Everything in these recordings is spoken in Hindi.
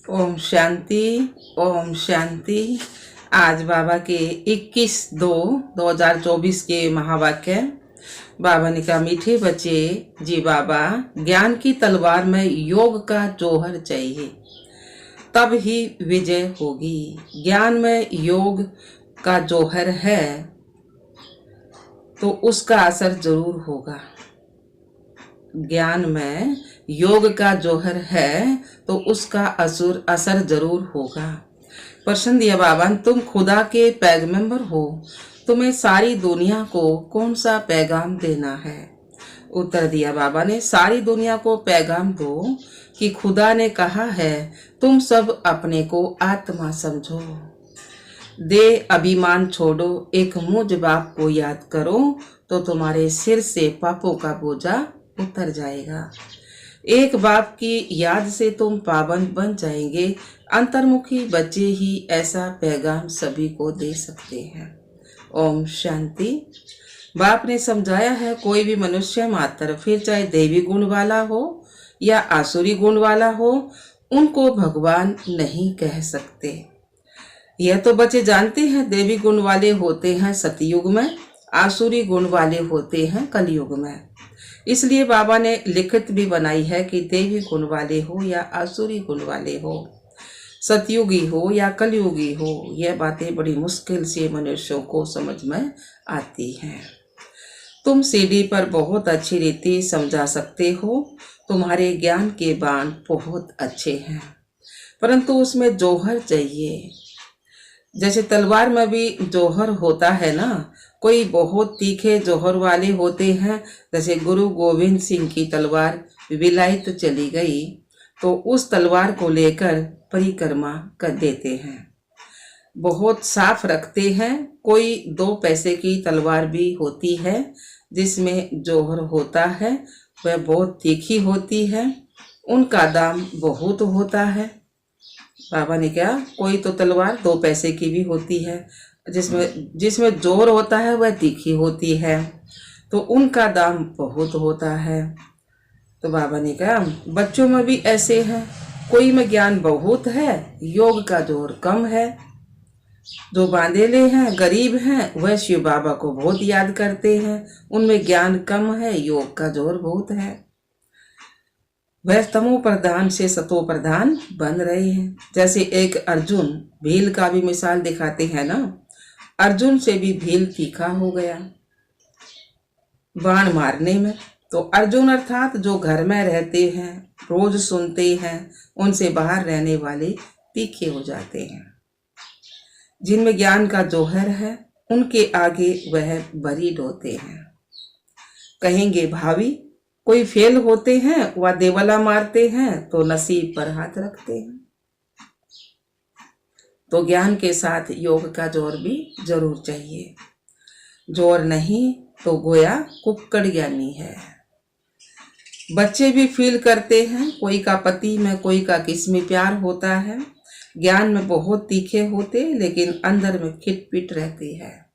ओम शांति। ओम शांति। आज बाबा के 21/2/2024 के महावाक्य। बाबा ने कहा, मीठे बच्चे जी बाबा, ज्ञान की तलवार में योग का जौहर चाहिए, तब ही विजय होगी। ज्ञान में योग का जौहर है तो उसका असर जरूर होगा। ज्ञान में योग का जौहर है तो उसका असर जरूर होगा। प्रश्न दिया बाबा, तुम खुदा के पैगंबर हो, तुम्हें सारी दुनिया को कौन सा पैगाम देना है? उत्तर दिया बाबा ने, सारी दुनिया को पैगाम दो कि खुदा ने कहा है, तुम सब अपने को आत्मा समझो, दे अभिमान छोड़ो, एक मुझ बाप को याद करो तो तुम्हारे सिर से पापों का बोझा उतर जाएगा। एक बाप की याद से तुम पाबंद बन जाएंगे। अंतर्मुखी बच्चे ही ऐसा पैगाम सभी को दे सकते हैं। ओम शांति। बाप ने समझाया है, कोई भी मनुष्य मात्र, फिर चाहे देवी गुण वाला हो या आसुरी गुण वाला हो, उनको भगवान नहीं कह सकते। यह तो बच्चे जानते हैं, देवी गुण वाले होते हैं सतयुग में, आसुरी गुण वाले होते हैं कलयुग में। इसलिए बाबा ने लिखित भी बनाई है कि देवी गुण वाले हो या आसुरी गुण वाले हो, सतयुगी हो या कलयुगी हो, यह बातें बड़ी मुश्किल से मनुष्यों को समझ में आती हैं। तुम सीढ़ी पर बहुत अच्छी रीति समझा सकते हो, तुम्हारे ज्ञान के बाण बहुत अच्छे हैं, परंतु उसमें जौहर चाहिए। जैसे तलवार में भी जौहर होता है ना, कोई बहुत तीखे जौहर वाले होते हैं। जैसे गुरु गोविंद सिंह की तलवार विलायत चली गई तो उस तलवार को लेकर परिक्रमा कर देते हैं, बहुत साफ रखते हैं। कोई 2 पैसे की तलवार भी होती है जिसमें जौहर होता है, वह बहुत तीखी होती है, उनका दाम बहुत होता है। बाबा ने क्या, कोई तो तलवार 2 पैसे की भी होती है, जिसमें जोर होता है वह तीखी होती है, तो उनका दाम बहुत होता है। तो बाबा ने कहा, बच्चों में भी ऐसे हैं, कोई में ज्ञान बहुत है, योग का जोर कम है। जो बांधेले हैं, गरीब हैं, वह शिव बाबा को बहुत याद करते हैं, उनमें ज्ञान कम है, योग का जोर बहुत है। वह तमो प्रधान से सतो प्रधान बन रहे हैं। जैसे एक अर्जुन, भील का भी मिसाल दिखाते हैं ना, अर्जुन से भी भील तीखा हो गया बाण मारने में। तो अर्जुन अर्थात जो घर में रहते हैं, रोज सुनते हैं, उनसे बाहर रहने वाले तीखे हो जाते हैं। जिनमें ज्ञान का जौहर है, उनके आगे वह बरीड होते हैं, कहेंगे भावी। कोई फेल होते हैं, वह देवला मारते हैं तो नसीब पर हाथ रखते हैं। तो ज्ञान के साथ योग का जोर भी जरूर चाहिए। जोर नहीं तो गोया कुक्कड़ ज्ञानी है। बच्चे भी फील करते हैं, कोई का पति में, कोई का किस में प्यार होता है। ज्ञान में बहुत तीखे होते, लेकिन अंदर में खिटपिट रहती है।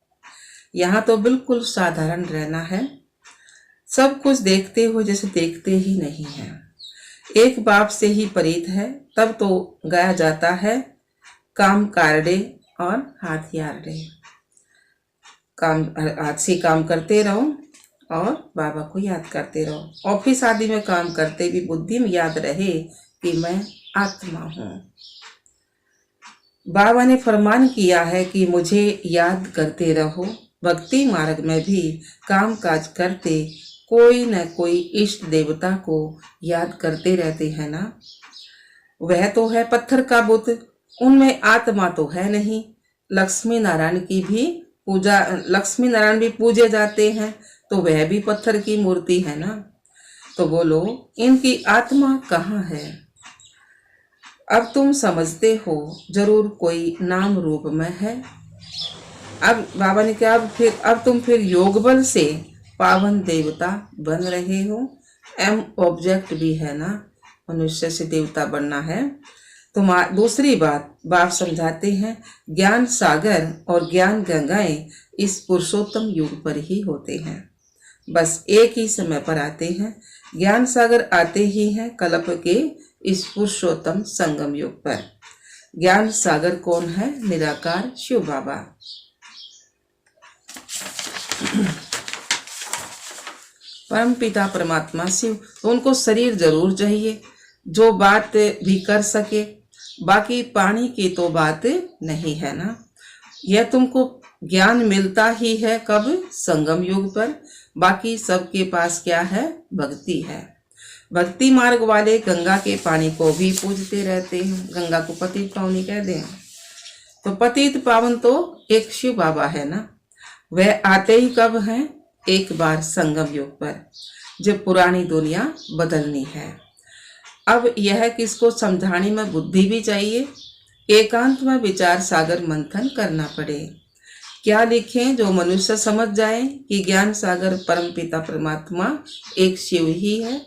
यहाँ तो बिल्कुल साधारण रहना है, सब कुछ देखते हो जैसे देखते ही नहीं है। एक बाप से ही प्रेरित है, तब तो गाया जाता है, काम कारडे और हाथ यारडे। काम हाथ से काम करते रहो और बाबा को याद करते रहो। ऑफिस आदि में काम करते भी बुद्धि में याद रहे कि मैं आत्मा हूँ। बाबा ने फरमान किया है कि मुझे याद करते रहो। भक्ति मार्ग में भी काम काज करते कोई न कोई इष्ट देवता को याद करते रहते हैं ना। वह तो है पत्थर का बुत, उनमें आत्मा तो है नहीं। लक्ष्मी नारायण की भी पूजा, लक्ष्मी नारायण भी पूजे जाते हैं, तो वह भी पत्थर की मूर्ति है ना। तो बोलो, इनकी आत्मा कहाँ है? अब तुम समझते हो, जरूर कोई नाम रूप में है। अब बाबा ने कहा, अब तुम फिर योग बल से पावन देवता बन रहे हो। एम ऑब्जेक्ट भी है ना, मनुष्य से देवता बनना है। तो दूसरी बात बाप समझाते हैं, ज्ञान सागर और ज्ञान गंगाएं इस पुरुषोत्तम युग पर ही होते हैं। बस एक ही समय पर आते हैं। ज्ञान सागर आते ही हैं कल्प के इस पुरुषोत्तम संगम युग पर। ज्ञान सागर कौन है? निराकार शिव बाबा। परम पिता परमात्मा शिव, तो उनको शरीर जरूर चाहिए जो बात भी कर सके, बाकी पानी की तो बात नहीं है ना। यह तुमको ज्ञान मिलता ही है कब? संगम युग पर। बाकी सबके पास क्या है? भक्ति है। भक्ति मार्ग वाले गंगा के पानी को भी पूजते रहते हैं। गंगा को पतित पावनी कहते हैं। तो पतित पावन तो एक शिव बाबा है ना। वह आते ही कब हैं? एक बार संगम युग पर, जब पुरानी दुनिया बदलनी है। अब यह किसको समझाने में बुद्धि भी चाहिए, एकांत में विचार सागर मंथन करना पड़े। क्या लिखें जो मनुष्य समझ जाए कि ज्ञान सागर परम पिता परमात्मा एक शिव ही है।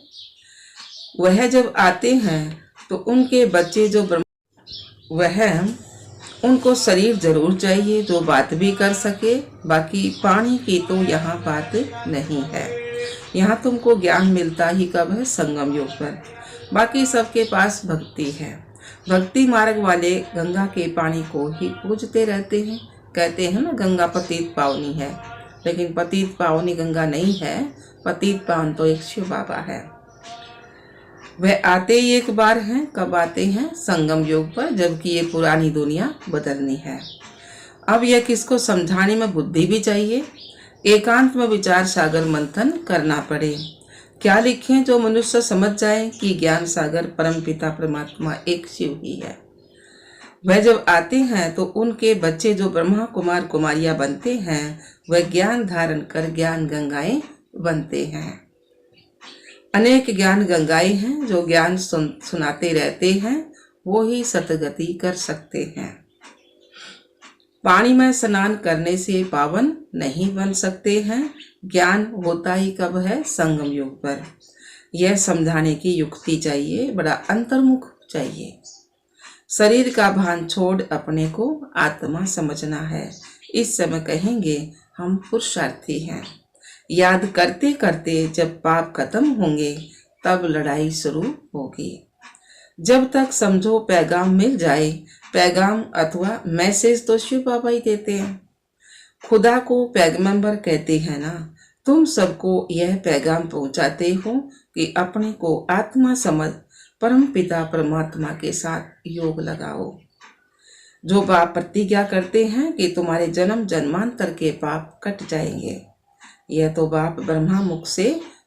वह जब आते हैं तो उनके बच्चे जो वह उनको शरीर जरूर चाहिए जो बात भी कर सके, बाकी पानी की तो यहाँ बात नहीं है। यहाँ तुमको ज्ञान मिलता ही कब है? संगम युग पर। बाकी सबके पास भक्ति है। भक्ति मार्ग वाले गंगा के पानी को ही पूजते रहते हैं। कहते हैं ना गंगा पतित पावनी है, लेकिन पतित पावनी गंगा नहीं है। पतित पावन तो एक शिव बाबा है। वह आते ही एक बार हैं। कब आते हैं? संगम युग पर, जबकि ये पुरानी दुनिया बदलनी है। अब यह किसको समझाने में बुद्धि भी चाहिए, एकांत में विचार सागर मंथन करना पड़े। क्या लिखें जो मनुष्य समझ जाए कि ज्ञान सागर परम पिता परमात्मा एक शिव ही है। वह जब आते हैं तो उनके बच्चे जो ब्रह्मा कुमार कुमारियां बनते हैं, वह ज्ञान धारण कर ज्ञान गंगाएं बनते हैं। अनेक ज्ञान गंगाएं हैं जो ज्ञान सुनाते रहते हैं, वो ही सतगति कर सकते हैं। पानी में स्नान करने से पावन नहीं बन सकते हैं। ज्ञान होता ही कब है? संगम युग पर। यह समझाने की युक्ति चाहिए, बड़ा अंतर्मुख चाहिए। शरीर का भान छोड़ अपने को आत्मा समझना है। इस समय कहेंगे हम पुरुषार्थी हैं। याद करते करते जब पाप खत्म होंगे तब लड़ाई शुरू होगी। जब तक समझो पैगाम मिल जाए, पैगाम अथवा मैसेज तो शिव बाबा ही देते हैं। खुदा को पैगंबर कहते हैं ना। तुम सबको यह पैगाम पहुंचाते हो कि अपने को आत्मा समझ परम पिता परमात्मा के साथ योग लगाओ। जो बाप प्रतिज्ञा करते हैं कि तुम्हारे जन्म जन्मांतर के पाप कट जाएंगे, यह तो बाप ब्रह्मा मुख से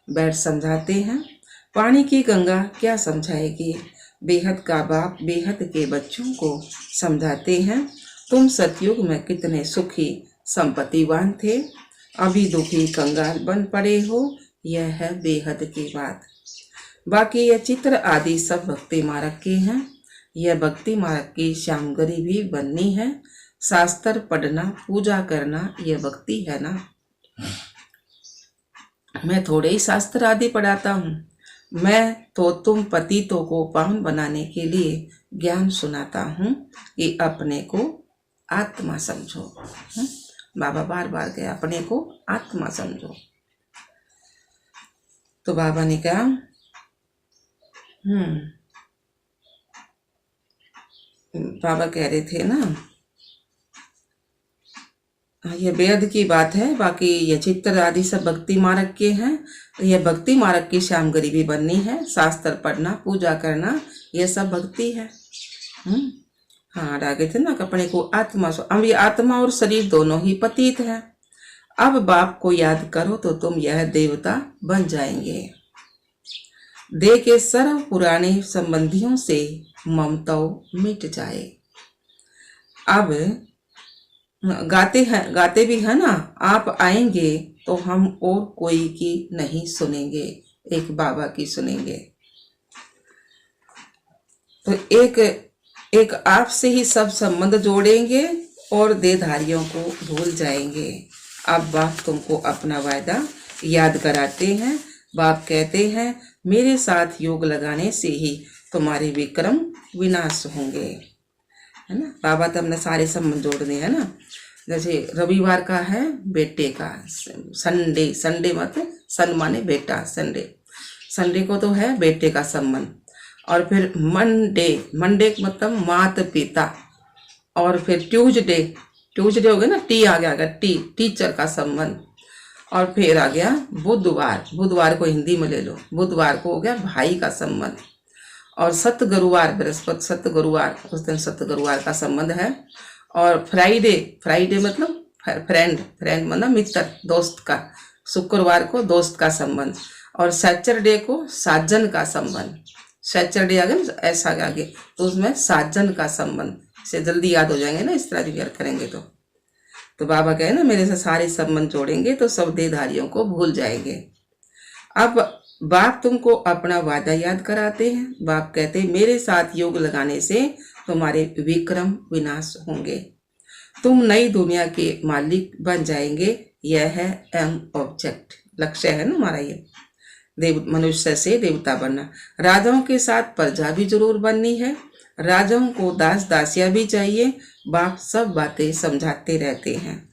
बैठ समझाते हैं। पानी की गंगा क्या समझाएगी। बेहद का बाप बेहद के बच्चों को समझाते हैं। तुम सतयुग में कितने सुखी संपत्तिवान थे, अभी दुखी कंगाल बन पड़े हो। यह है बेहद की बात। बाकी यह चित्र आदि सब भक्ति मार्ग के हैं। यह भक्ति मार्ग की श्यामगरी भी बननी है। शास्त्र पढ़ना पूजा करना यह भक्ति है ना। मैं थोड़े ही शास्त्र आदि पढ़ाता हूँ, मैं तो तुम पतितों को पावन बनाने के लिए ज्ञान सुनाता हूँ कि अपने को आत्मा समझो। बाबा बार बार कहा अपने को आत्मा समझो। तो बाबा ने कहा बाबा कह रहे थे ना, ये बेहद की बात है। बाकी ये चित्र आदि सब भक्ति मार्ग के हैं। तो यह भक्ति मार्ग की श्यामगरी भी बननी है। शास्त्र पढ़ना पूजा करना यह सब भक्ति है। हाँ आगे थे ना, अपने को आत्मा। अब ये आत्मा और शरीर दोनों ही पतित है। अब बाप को याद करो तो तुम यह देवता बन जाएंगे। देह के सर्व पुराने संबंधियों से ममता मिट जाए। अब गाते भी है ना, आप आएंगे तो हम और कोई की नहीं सुनेंगे, एक बाबा की सुनेंगे। तो एक आप से ही सब संबंध जोड़ेंगे और देहधारियों को भूल जाएंगे। अब बाप तुमको अपना वायदा याद कराते हैं। बाप कहते हैं मेरे साथ योग लगाने से ही तुम्हारे विक्रम विनाश होंगे, है ना। बाबा तो हमने सारे संबंध जोड़ने हैं ना। जैसे रविवार का है बेटे का, संडे, संडे मतलब सन माने बेटा, संडे, संडे को तो है बेटे का संबंध। और फिर मंडे, मंडे मतलब माता पिता। और फिर ट्यूजडे, ट्यूजडे हो गया ना, टी आ गया, टीचर का संबंध। और फिर आ गया बुधवार, बुधवार को हिंदी में ले लो, बुधवार को हो गया भाई का संबंध। और सतगुरुवार, बृहस्पति सतगुरुवार, उस दिन सतगुरुवार का संबंध है। और फ्राइडे, फ्राइडे मतलब फ्रेंड, फ्रेंड मतलब मित्र, दोस्त का, शुक्रवार को दोस्त का संबंध। और सैटरडे को साजन का संबंध, सैटरडे आ गया ना, ऐसा आगे तो उसमें साजन का संबंध से जल्दी याद हो जाएंगे ना, इस तरह रिवियर करेंगे तो बाबा कहे ना मेरे से सारे संबंध जोड़ेंगे तो सब देहधारियों को भूल जाएंगे। अब बाप तुमको अपना वादा याद कराते हैं। बाप कहते हैं मेरे साथ योग लगाने से तुम्हारे विक्रम विनाश होंगे, तुम नई दुनिया के मालिक बन जाएंगे। यह है एम ऑब्जेक्ट, लक्ष्य है ना हमारा, ये देव, मनुष्य से देवता बनना। राजाओं के साथ प्रजा भी जरूर बननी है, राजाओं को दास दासियां भी चाहिए। बाप सब बातें समझाते रहते हैं।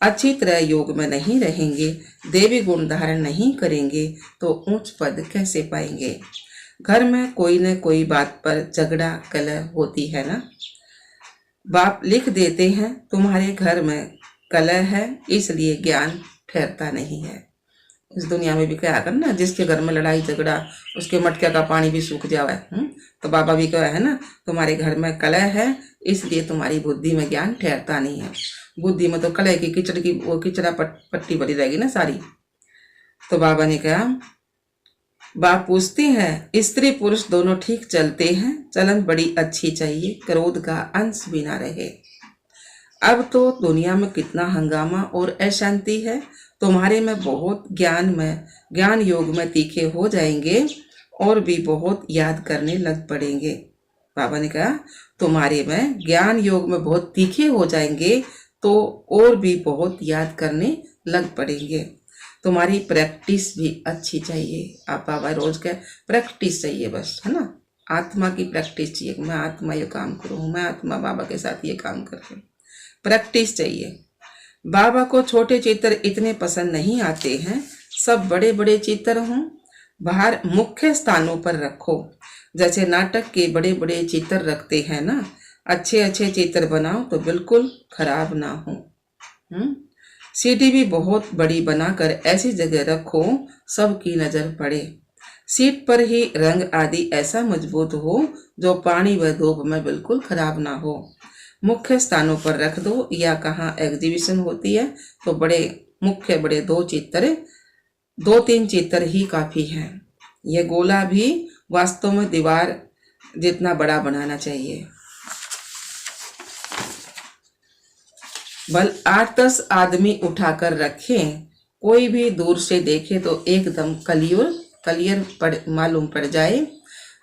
अच्छी तरह योग में नहीं रहेंगे, देवी गुण धारण नहीं करेंगे तो ऊंच पद कैसे पाएंगे। घर में कोई न कोई बात पर झगड़ा कलह होती है ना। बाप लिख देते हैं तुम्हारे घर में कलह है, इसलिए ज्ञान ठहरता नहीं है। इस दुनिया में भी क्या करना, जिसके घर में लड़ाई झगड़ा उसके मटके का पानी भी सूख जावे। तो बाबा भी कहा है ना तुम्हारे घर में कलह है, इसलिए तुम्हारी बुद्धि में ज्ञान ठहरता नहीं है। बुद्धि में तो कलह की कीचड़ की वो कीचड़ा पट्टी भरी रहेगी ना सारी। तो बाबा ने कहा, बाप पूछते हैं स्त्री पुरुष दोनों ठीक चलते हैं, चलन बड़ी अच्छी चाहिए, क्रोध का अंश भी ना रहे। अब तो दुनिया में कितना हंगामा और अशांति है, तुम्हारे में बहुत ज्ञान योग में तीखे हो जाएंगे और भी बहुत याद करने लग पड़ेंगे। बाबा ने कहा तुम्हारे में ज्ञान योग में बहुत तीखे हो जाएंगे तो और भी बहुत याद करने लग पड़ेंगे। तुम्हारी प्रैक्टिस भी अच्छी चाहिए। आप बाबा रोज के प्रैक्टिस चाहिए बस, है ना, आत्मा की प्रैक्टिस चाहिए। मैं आत्मा ये काम करूँ, मैं आत्मा बाबा के साथ ये काम कर रही हूँ, प्रैक्टिस चाहिए। बाबा को छोटे चित्र इतने पसंद नहीं आते हैं, सब बड़े बड़े चित्र हों, बाहर मुख्य स्थानों पर रखो। जैसे नाटक के बड़े बड़े चित्र रखते हैं ना, अच्छे अच्छे चित्र बनाओ तो बिल्कुल खराब ना हो। सीढ़ी भी बहुत बड़ी बनाकर ऐसी जगह रखो सबकी नजर पड़े। सीट पर ही रंग आदि ऐसा मजबूत हो जो पानी व धूप में बिल्कुल खराब ना हो। मुख्य स्थानों पर रख दो, या कहाँ एग्जीबिशन होती है तो बड़े मुख्य बड़े दो तीन चित्र ही काफी हैं। यह गोला भी वास्तव में दीवार जितना बड़ा बनाना चाहिए। बल 8-10 आदमी उठाकर रखें, कोई भी दूर से देखे तो एकदम क्लियर मालूम पड़ जाए।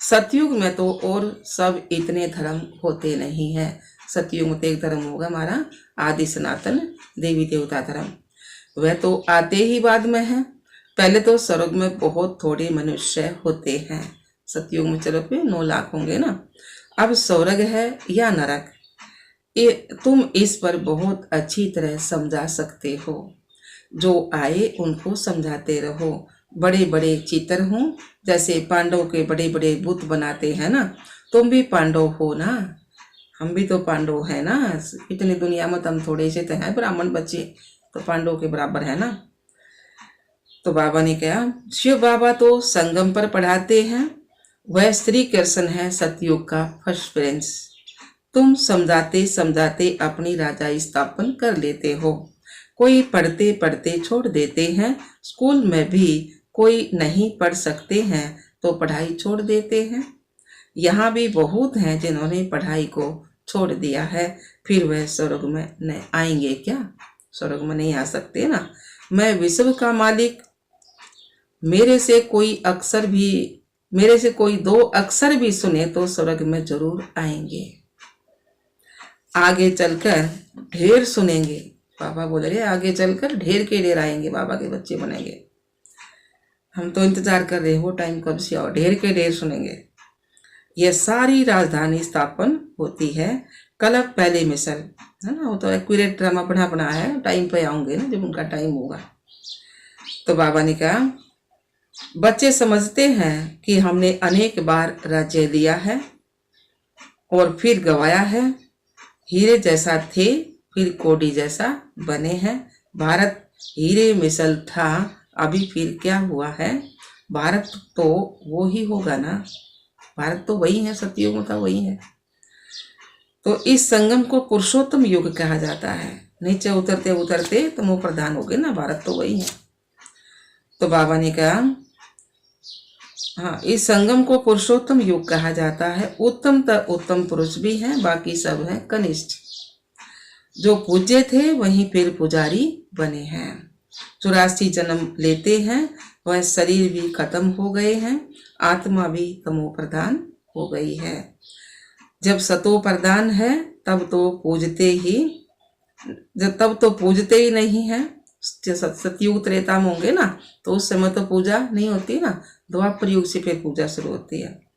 सतयुग में तो और सब इतने धर्म होते नहीं है। सतयुग में तो एक धर्म होगा हमारा आदि सनातन देवी देवता धर्म, वह तो आते ही बाद में है। पहले तो स्वर्ग में बहुत थोड़े मनुष्य होते हैं। सतयुग में चलो पे 9 लाख होंगे ना। अब स्वर्ग है या नरक, ये तुम इस पर बहुत अच्छी तरह समझा सकते हो। जो आए उनको समझाते रहो। बड़े बड़े चित्र हों, जैसे पांडव के बड़े बड़े बुत बनाते हैं ना, तुम भी पांडव हो ना, हम भी तो पांडव है ना। इतनी दुनिया में तो हम थोड़े से तो हैं ब्राह्मण बच्चे, तो पांडव के बराबर है ना। तो बाबा ने कहा शिव बाबा तो संगम पर पढ़ाते हैं, वह श्री कृष्ण है सतयुग का फर्स्ट प्रिंस। तुम समझाते समझाते अपनी राजा स्थापन कर लेते हो। कोई पढ़ते पढ़ते छोड़ देते हैं, स्कूल में भी कोई नहीं पढ़ सकते हैं तो पढ़ाई छोड़ देते हैं। यहाँ भी बहुत हैं जिन्होंने पढ़ाई को छोड़ दिया है, फिर वह स्वर्ग में न आएंगे क्या? स्वर्ग में नहीं आ सकते ना। मैं विश्व का मालिक, मेरे से कोई 2 अक्षर भी सुने तो स्वर्ग में जरूर आएंगे। आगे चलकर ढेर सुनेंगे। बाबा बोल रहे आगे चलकर ढेर के ढेर आएंगे, बाबा के बच्चे बनेंगे। हम तो इंतजार कर रहे हो टाइम कब से आओ, ढेर के ढेर सुनेंगे। यह सारी राजधानी स्थापन होती है, कल पहले मिसल, है ना, वो तो एक्यूरेट ड्रामा पढ़ा है, टाइम पे आऊंगे ना जब उनका टाइम होगा। तो बाबा ने कहा, बच्चे समझते हैं कि हमने अनेक बार राज्य लिया है और फिर गवाया है, हीरे जैसा थे फिर कोडी जैसा बने हैं। भारत हीरे मिसल था, अभी फिर क्या हुआ है? भारत तो वो ही होगा ना, भारत तो वही है, सतयुग में था वही है। तो इस संगम को पुरुषोत्तम युग कहा जाता है। नीचे उतरते उतरते तमो प्रधान हो गए ना, भारत तो वही है। तो बाबा ने कहा, हाँ, इस संगम को पुरुषोत्तम युग कहा जाता है। उत्तम उत्तम पुरुष भी हैं, बाकी सब हैं कनिष्ठ। जो पूज्य थे वहीं फिर पुजारी बने हैं। 84 जन्म लेते हैं, वह शरीर भी खत्म हो गए हैं, आत्मा भी तमो प्रधान हो गई है। जब सतो प्रधान है तब तो पूजते ही नहीं है। सतयुग त्रेता में होंगे ना, तो उस समय तो पूजा नहीं होती ना, द्वापर युग से फिर पूजा शुरू होती है।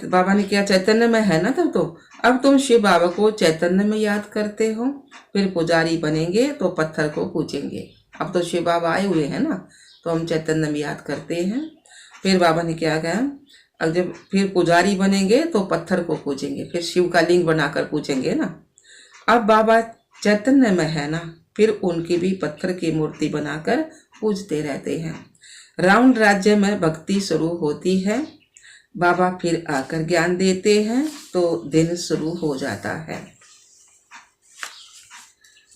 बाबा ने किया, चैतन्य में है ना तब तो। अब तुम शिव बाबा को चैतन्य में याद करते हो, फिर पुजारी बनेंगे तो पत्थर को पूजेंगे। अब तो शिव बाबा आए हुए हैं ना, तो हम चैतन्य में याद करते हैं। फिर बाबा ने क्या कहा, अब जब फिर पुजारी बनेंगे तो पत्थर को पूजेंगे, फिर शिव का लिंग बनाकर पूजेंगे ना। अब बाबा चैतन्य में है ना, फिर उनकी भी पत्थर की मूर्ति बनाकर पूजते रहते हैं। राउंड राज्य में भक्ति शुरू होती है, बाबा फिर आकर ज्ञान देते हैं तो दिन शुरू हो जाता है।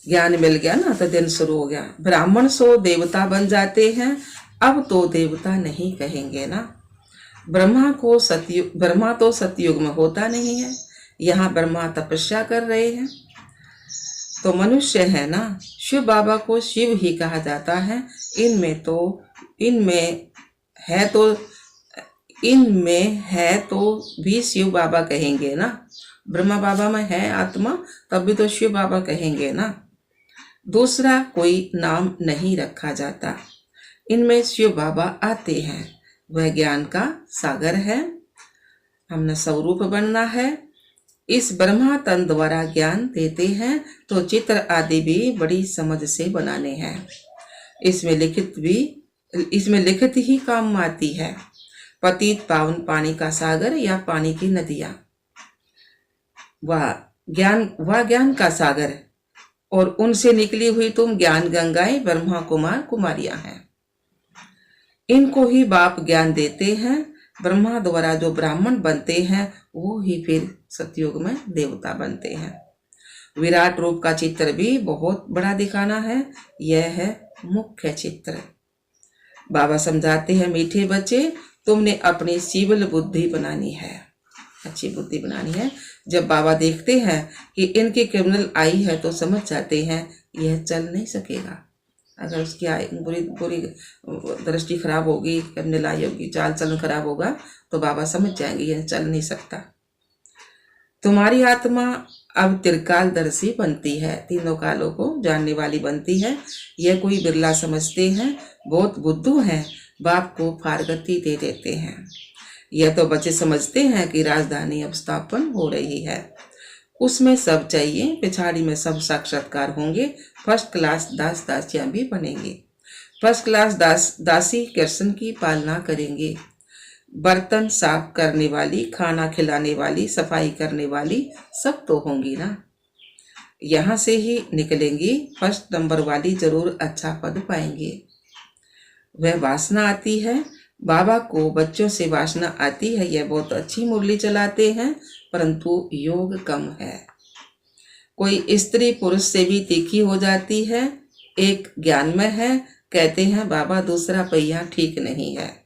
ज्ञान मिल गया ना तो दिन शुरू हो गया। ब्राह्मण सो देवता बन जाते हैं, अब तो देवता नहीं कहेंगे ना। ब्रह्मा तो सतयुग में होता नहीं है, यहाँ ब्रह्मा तपस्या कर रहे हैं। तो मनुष्य है ना, शिव बाबा को शिव ही कहा जाता है। इनमें है तो भी शिव बाबा कहेंगे ना। ब्रह्मा बाबा में है आत्मा, तब भी तो शिव बाबा कहेंगे ना। दूसरा कोई नाम नहीं रखा जाता। इनमें शिव बाबा आते हैं, वह ज्ञान का सागर है। हमने स्वरूप बनना है। इस ब्रह्मा तन द्वारा ज्ञान देते हैं, तो चित्र आदि भी बड़ी समझ से बनाने हैं। इसमें लिखित ही काम आती है। पतित पावन पानी का सागर या पानी की नदियां, वह ज्ञान का सागर, और उनसे निकली हुई तुम ज्ञान गंगाएं ब्रह्मा कुमार कुमारियां हैं। इनको ही बाप ज्ञान देते हैं। ब्रह्मा द्वारा जो ब्राह्मण बनते हैं वो ही फिर सतयुग में देवता बनते हैं। विराट रूप का चित्र भी बहुत बड़ा दिखाना है, यह है मुख्य चित्र। बाबा समझाते हैं, मीठे बच्चे, तुमने अपनी सीवल बुद्धि बनानी है, अच्छी बुद्धि बनानी है। जब बाबा देखते हैं कि इनकी क्रिमिनल आई है तो समझ जाते हैं यह चल नहीं सकेगा। अगर उसकी बुरी दृष्टि खराब होगी, क्रिमिनल आई होगी, चाल चलन खराब होगा, तो बाबा समझ जाएंगे यह चल नहीं सकता। तुम्हारी आत्मा अब त्रिकालदर्शी बनती है, तीनों कालों को जानने वाली बनती है। यह कोई बिरला समझते हैं, बहुत बुद्धू हैं, बाप को फारगती दे देते हैं। यह तो बच्चे समझते हैं कि राजधानी अब स्थापन हो रही है, उसमें सब चाहिए, पिछाड़ी में सब साक्षात्कार होंगे, फर्स्ट क्लास दास दासियां भी बनेंगे। फर्स्ट क्लास दासी कृष्ण की पालना करेंगे। बर्तन साफ करने वाली, खाना खिलाने वाली, सफाई करने वाली सब तो होंगी ना। यहाँ से ही निकलेंगी, फर्स्ट नंबर वाली जरूर अच्छा पद पाएंगे। वह वासना आती है, बाबा को बच्चों से वासना आती है, यह बहुत अच्छी मुरली चलाते हैं, परंतु योग कम है। कोई स्त्री पुरुष से भी तीखी हो जाती है। एक ज्ञान में है, कहते हैं बाबा दूसरा पहिया ठीक नहीं है।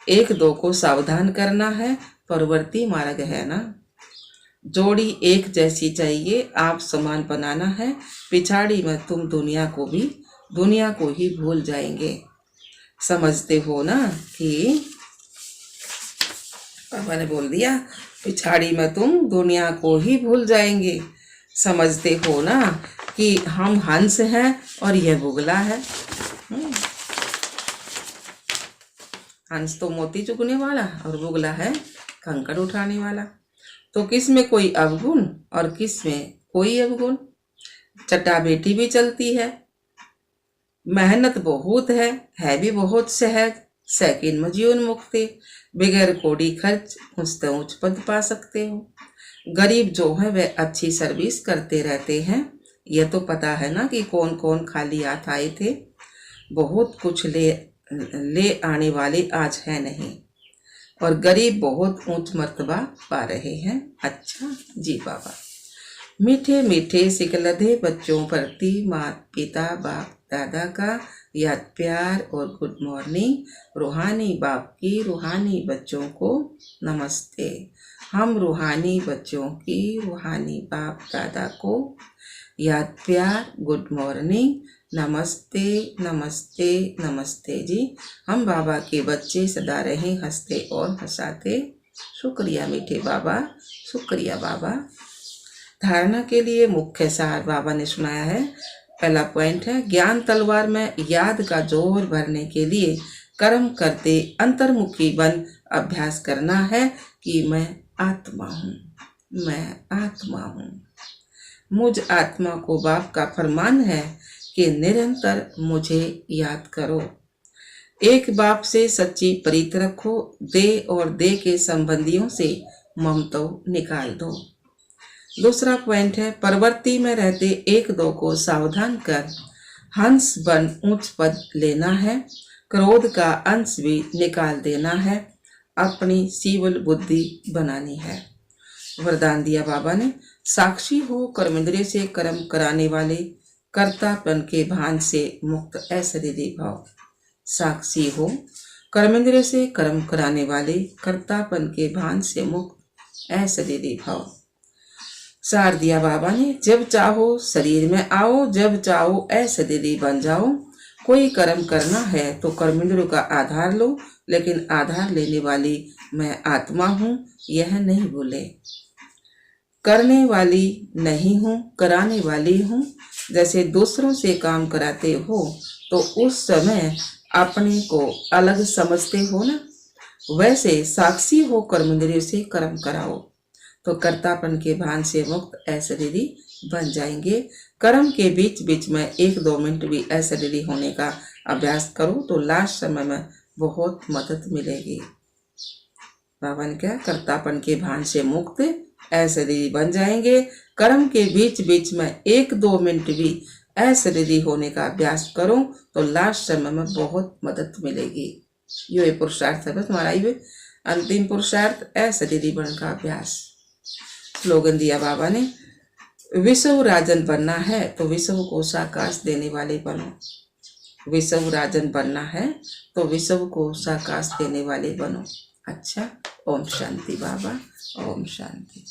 एक दो को सावधान करना है, प्रवृत्ति मार्ग है ना। जोड़ी एक जैसी चाहिए, आप समान बनाना है, पिछाड़ी में तुम दुनिया को ही भूल जाएंगे। समझते हो ना कि पापा ने बोल दिया पिछाड़ी में तुम दुनिया को ही भूल जाएंगे। समझते हो ना कि हम हंस हैं और यह बुगला है। हंस तो मोती चुगने वाला और बुगला है कंकड़ उठाने वाला। तो किस में कोई अवगुण और किस में कोई अवगुण। चटा बेटी भी चलती है, मेहनत बहुत है भी बहुत सहज, सेकिन में जीवन मुक्ति, बगैर कोड़ी खर्च ऊंच ऊंच पद पा सकते हो। गरीब जो है वह अच्छी सर्विस करते रहते हैं। यह तो पता है ना कि कौन कौन खाली हाथ आए थे। बहुत कुछ ले आने वाले आज है नहीं, और गरीब बहुत ऊंच मर्तबा पा रहे हैं। अच्छा जी बाबा। मीठे मीठे सिकलधे बच्चों प्रति माता पिता बाप दादा का याद प्यार और गुड मॉर्निंग। रूहानी बाप की रूहानी बच्चों को नमस्ते। हम रूहानी बच्चों की रूहानी बाप दादा को याद प्यार गुड मॉर्निंग, नमस्ते नमस्ते नमस्ते जी। हम बाबा के बच्चे सदा रहें हंसते और हंसाते। शुक्रिया मीठे बाबा, शुक्रिया बाबा। धारणा के लिए मुख्य सार बाबा ने सुनाया है। पहला पॉइंट है, ज्ञान तलवार में याद का जोर भरने के लिए कर्म करते अंतर्मुखी बन अभ्यास करना है कि मैं आत्मा हूँ, मैं आत्मा हूँ। मुझ आत्मा को बाप का फरमान है कि निरंतर मुझे याद करो। एक बाप से सच्ची प्रीत रखो। दे और दे के संबंधियों से ममता निकाल दो। दूसरा पॉइंट है, प्रवृत्ति में रहते एक दो को सावधान कर हंस बन उच्च पद लेना है। क्रोध का अंश भी निकाल देना है। अपनी सीवल बुद्धि बनानी है। वरदान दिया बाबा ने, साक्षी हो कर्मेंद्रिय से कर्म कराने वाले, कर्तापन के भान से मुक्त अशरीरी भाव। साक्षी हो कर्मेंद्रिय से कर्म कराने वाले, कर्तापन के भान से मुक्त अशरीरी भाव। सार दिया बाबा ने, जब चाहो शरीर में आओ, जब चाहो अशरीरी बन जाओ। कोई कर्म करना है तो कर्मेंद्रियों का आधार लो, लेकिन आधार लेने वाली मैं आत्मा हूँ यह नहीं भूले। करने वाली नहीं हूँ, कराने वाली हूँ। जैसे दूसरों से काम कराते हो तो उस समय अपने को अलग समझते हो ना, वैसे साक्षी हो कर्मेंद्रियों से कर्म कराओ तो कर्तापन के भान से मुक्त अशरीरी बन जाएंगे। कर्म के बीच बीच में 1-2 मिनट भी अशरीरी होने का अभ्यास करो तो लास्ट समय में बहुत मदद मिलेगी। बाबा ने क्या, कर्तापन के भान से मुक्त अशरीरी बन जाएंगे। कर्म के बीच बीच में 1-2 मिनट भी अशरीरी होने का अभ्यास करो तो लास्ट समय में बहुत मदद मिलेगी। ये पुरुषार्थ है बस हमारा, ये अंतिम पुरुषार्थ अशरीरी बनने का अभ्यास। स्लोगन दिया बाबा ने, विश्व राजन बनना है तो विश्व को साकाश देने वाले बनो। विश्व राजन बनना है तो विश्व को साकाश देने वाले बनो। अच्छा, ओम शांति बाबा, ओम शांति।